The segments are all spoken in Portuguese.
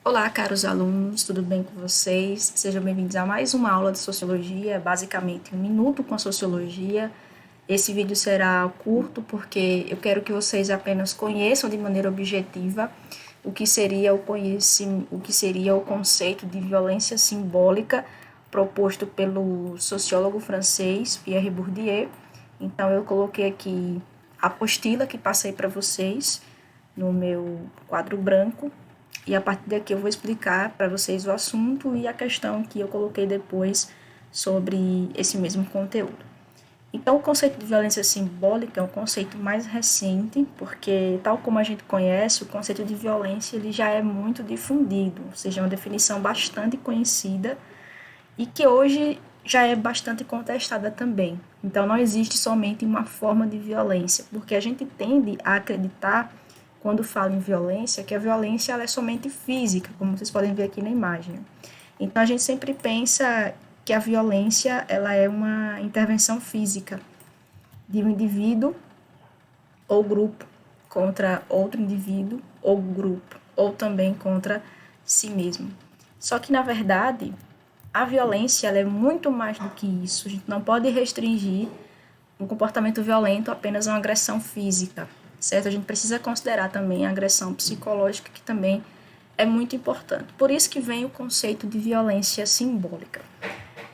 Olá, caros alunos, tudo bem com vocês? Sejam bem-vindos a mais uma aula de Sociologia, basicamente um minuto com a Sociologia. Esse vídeo será curto porque eu quero que vocês apenas conheçam de maneira objetiva o que seria o conceito de violência simbólica proposto pelo sociólogo francês Pierre Bourdieu. Então, eu coloquei aqui a apostila que passei para vocês no meu quadro branco. E a partir daqui eu vou explicar para vocês o assunto e a questão que eu coloquei depois sobre esse mesmo conteúdo. Então, o conceito de violência simbólica é um conceito mais recente, porque, tal como a gente conhece, o conceito de violência ele já é muito difundido, ou seja, é uma definição bastante conhecida e que hoje já é bastante contestada também. Então, não existe somente uma forma de violência, porque a gente tende a acreditar quando fala em violência, que a violência ela é somente física, como vocês podem ver aqui na imagem. Então a gente sempre pensa que a violência ela é uma intervenção física de um indivíduo ou grupo contra outro indivíduo ou grupo, ou também contra si mesmo. Só que na verdade, a violência ela é muito mais do que isso. A gente não pode restringir um comportamento violento apenas a uma agressão física, certo? A gente precisa considerar também a agressão psicológica, que também é muito importante. Por isso que vem o conceito de violência simbólica.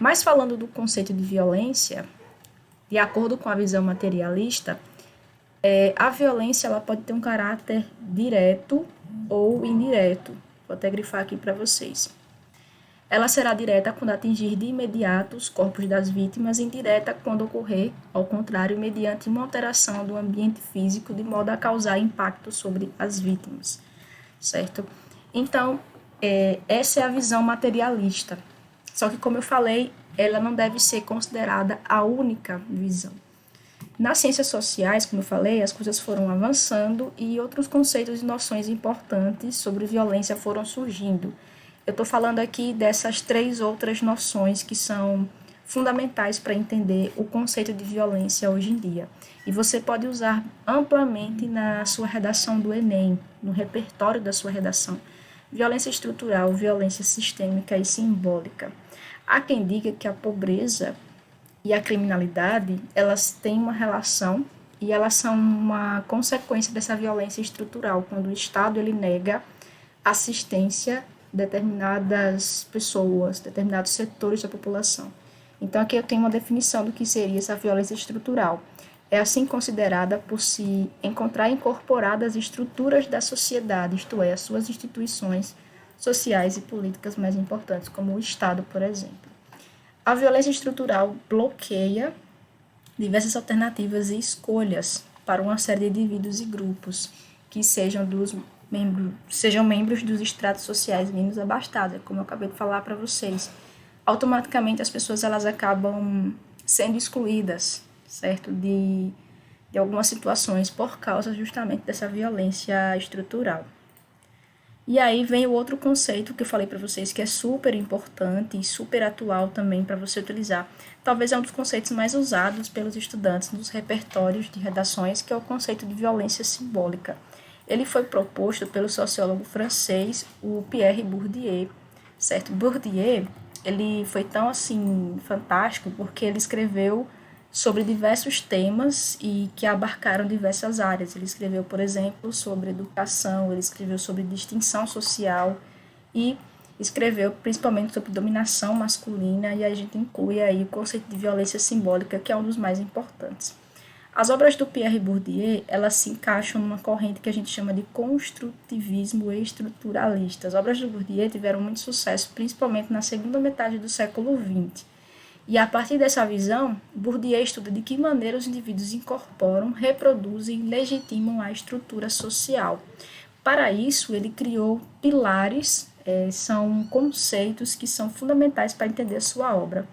Mas falando do conceito de violência, de acordo com a visão materialista, a violência ela pode ter um caráter direto ou indireto. Vou até grifar aqui para vocês. Ela será direta quando atingir de imediato os corpos das vítimas e indireta quando ocorrer, ao contrário, mediante uma alteração do ambiente físico de modo a causar impacto sobre as vítimas, certo? Então, essa é a visão materialista. Só que, como eu falei, ela não deve ser considerada a única visão. Nas ciências sociais, como eu falei, as coisas foram avançando e outros conceitos e noções importantes sobre violência foram surgindo. Eu estou falando aqui dessas três outras noções que são fundamentais para entender o conceito de violência hoje em dia. E você pode usar amplamente na sua redação do Enem, no repertório da sua redação. Violência estrutural, violência sistêmica e simbólica. Há quem diga que a pobreza e a criminalidade, elas têm uma relação e elas são uma consequência dessa violência estrutural, quando o Estado ele nega assistência a determinadas pessoas, determinados setores da população. Então, aqui eu tenho uma definição do que seria essa violência estrutural. É assim considerada por se encontrar incorporada às estruturas da sociedade, isto é, as suas instituições sociais e políticas mais importantes, como o Estado, por exemplo. A violência estrutural bloqueia diversas alternativas e escolhas para uma série de indivíduos e grupos que sejam membros dos estratos sociais menos abastados, como eu acabei de falar para vocês. Automaticamente as pessoas elas acabam sendo excluídas, certo, de algumas situações por causa justamente dessa violência estrutural. E aí vem o outro conceito que eu falei para vocês, que é super importante e super atual também para você utilizar. Talvez é um dos conceitos mais usados pelos estudantes nos repertórios de redações, que é o conceito de violência simbólica. Ele foi proposto pelo sociólogo francês, o Pierre Bourdieu, certo? Bourdieu, ele foi tão, assim, fantástico porque ele escreveu sobre diversos temas e que abarcaram diversas áreas. Ele escreveu, por exemplo, sobre educação, ele escreveu sobre distinção social e escreveu principalmente sobre dominação masculina, e a gente inclui aí o conceito de violência simbólica, que é um dos mais importantes. As obras do Pierre Bourdieu, elas se encaixam numa corrente que a gente chama de construtivismo estruturalista. As obras do Bourdieu tiveram muito sucesso, principalmente na segunda metade do século XX. E a partir dessa visão, Bourdieu estuda de que maneira os indivíduos incorporam, reproduzem e legitimam a estrutura social. Para isso, ele criou pilares, são conceitos que são fundamentais para entender a sua obra.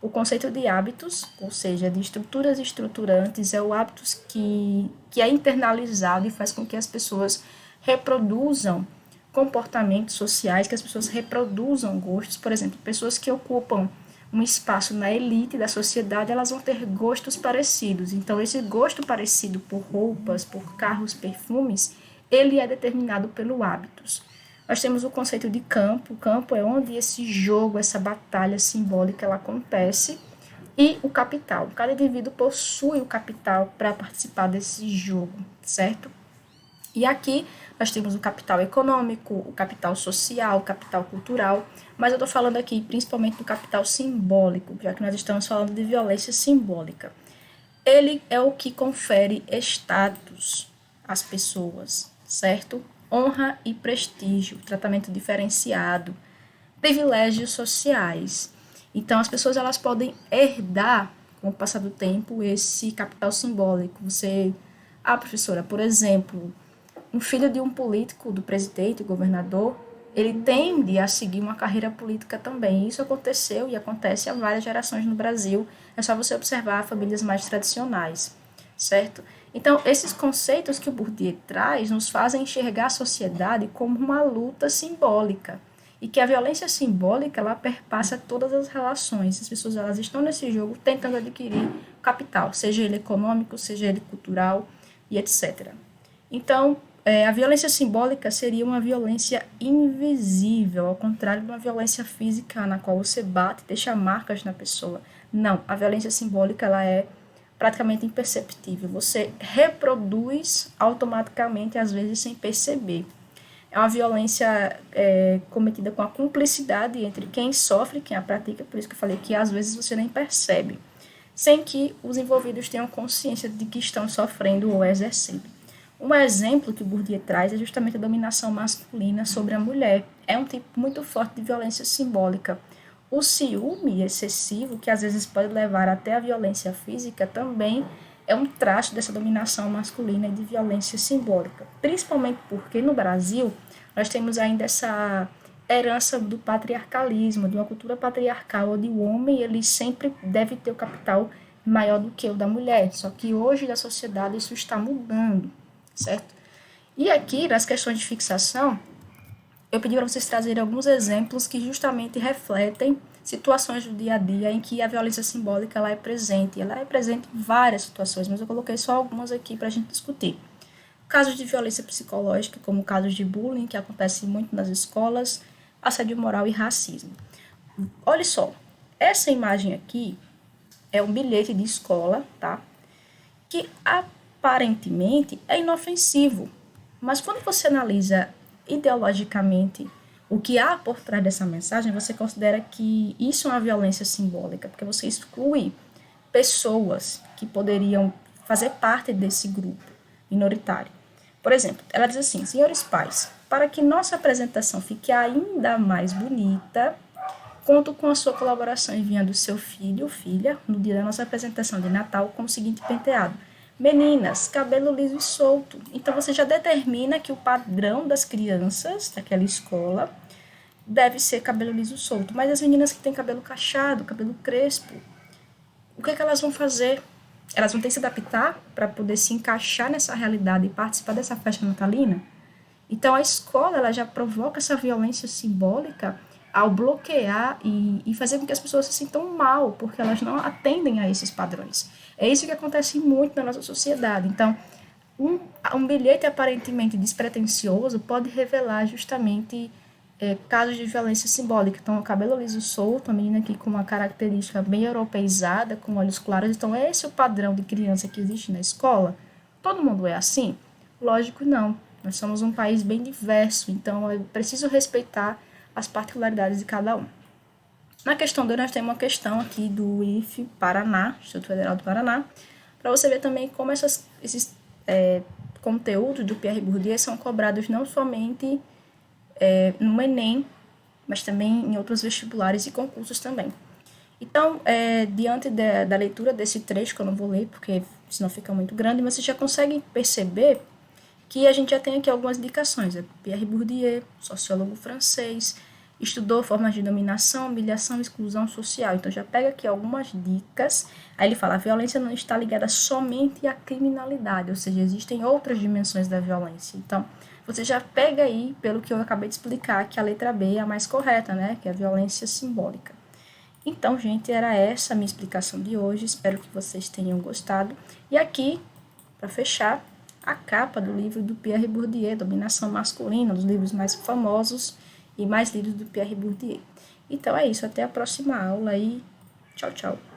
O conceito de hábitos, ou seja, de estruturas estruturantes, é o hábitos que é internalizado e faz com que as pessoas reproduzam comportamentos sociais, que as pessoas reproduzam gostos. Por exemplo, pessoas que ocupam um espaço na elite da sociedade, elas vão ter gostos parecidos. Então, esse gosto parecido por roupas, por carros, perfumes, ele é determinado pelo hábitos. Nós temos o conceito de campo. O campo é onde esse jogo, essa batalha simbólica, ela acontece. E o capital. Cada indivíduo possui o capital para participar desse jogo, certo? E aqui nós temos o capital econômico, o capital social, o capital cultural, mas eu estou falando aqui principalmente do capital simbólico, já que nós estamos falando de violência simbólica. Ele é o que confere status às pessoas, certo? Honra e prestígio, tratamento diferenciado, privilégios sociais. Então, as pessoas elas podem herdar, com o passar do tempo, esse capital simbólico. Professora, por exemplo, um filho de um político, do presidente, do governador, ele tende a seguir uma carreira política também. Isso aconteceu e acontece há várias gerações no Brasil. É só você observar famílias mais tradicionais, certo? Então, esses conceitos que o Bourdieu traz nos fazem enxergar a sociedade como uma luta simbólica e que a violência simbólica ela perpassa todas as relações. As pessoas elas estão nesse jogo tentando adquirir capital, seja ele econômico, seja ele cultural e etc. Então, a violência simbólica seria uma violência invisível, ao contrário de uma violência física na qual você bate e deixa marcas na pessoa. Não, a violência simbólica ela é praticamente imperceptível. Você reproduz automaticamente, às vezes sem perceber. É uma violência cometida com a cumplicidade entre quem sofre e quem a pratica, por isso que eu falei que às vezes você nem percebe, sem que os envolvidos tenham consciência de que estão sofrendo ou exercendo. Um exemplo que o Bourdieu traz é justamente a dominação masculina sobre a mulher. É um tipo muito forte de violência simbólica. O ciúme excessivo, que às vezes pode levar até a violência física, também é um traço dessa dominação masculina e de violência simbólica. Principalmente porque no Brasil nós temos ainda essa herança do patriarcalismo, de uma cultura patriarcal, onde o homem ele sempre deve ter o capital maior do que o da mulher. Só que hoje na sociedade isso está mudando, certo? E aqui, nas questões de fixação, eu pedi para vocês trazerem alguns exemplos que justamente refletem situações do dia a dia em que a violência simbólica ela é presente. Ela é presente em várias situações, mas eu coloquei só algumas aqui para a gente discutir. Casos de violência psicológica, como casos de bullying, que acontecem muito nas escolas, assédio moral e racismo. Olha só, essa imagem aqui é um bilhete de escola, tá? Que aparentemente é inofensivo, mas quando você analisa ideologicamente o que há por trás dessa mensagem, você considera que isso é uma violência simbólica, porque você exclui pessoas que poderiam fazer parte desse grupo minoritário. Por exemplo, ela diz assim: senhores pais, para que nossa apresentação fique ainda mais bonita, conto com a sua colaboração enviando seu filho ou filha no dia da nossa apresentação de Natal com o seguinte penteado: meninas, cabelo liso e solto. Então você já determina que o padrão das crianças daquela escola deve ser cabelo liso e solto. Mas as meninas que têm cabelo cacheado, cabelo crespo, o que elas vão fazer? Elas vão ter que se adaptar para poder se encaixar nessa realidade e participar dessa festa natalina? Então a escola ela já provoca essa violência simbólica ao bloquear e fazer com que as pessoas se sintam mal, porque elas não atendem a esses padrões. É isso que acontece muito na nossa sociedade. Então, um bilhete aparentemente despretensioso pode revelar justamente casos de violência simbólica. Então, o cabelo liso solto, a menina aqui com uma característica bem europeizada, com olhos claros. Então, é esse o padrão de criança que existe na escola? Todo mundo é assim? Lógico, não. Nós somos um país bem diverso, então é preciso respeitar as particularidades de cada um. Na questão 2, nós temos uma questão aqui do IF Paraná, Instituto Federal do Paraná, para você ver também como esses conteúdos do Pierre Bourdieu são cobrados não somente no Enem, mas também em outros vestibulares e concursos também. Então, diante da leitura desse trecho, que eu não vou ler, porque senão fica muito grande, mas vocês já conseguem perceber que a gente já tem aqui algumas indicações. Pierre Bourdieu, sociólogo francês, estudou formas de dominação, humilhação e exclusão social. Então, já pega aqui algumas dicas. Aí ele fala: a violência não está ligada somente à criminalidade, ou seja, existem outras dimensões da violência. Então, você já pega aí, pelo que eu acabei de explicar, que a letra B é a mais correta, né? Que é a violência simbólica. Então, gente, era essa a minha explicação de hoje. Espero que vocês tenham gostado. E aqui, para fechar, a capa do livro do Pierre Bourdieu, Dominação Masculina, dos livros mais famosos e mais lidos do Pierre Bourdieu. Então é isso, até a próxima aula e tchau, tchau.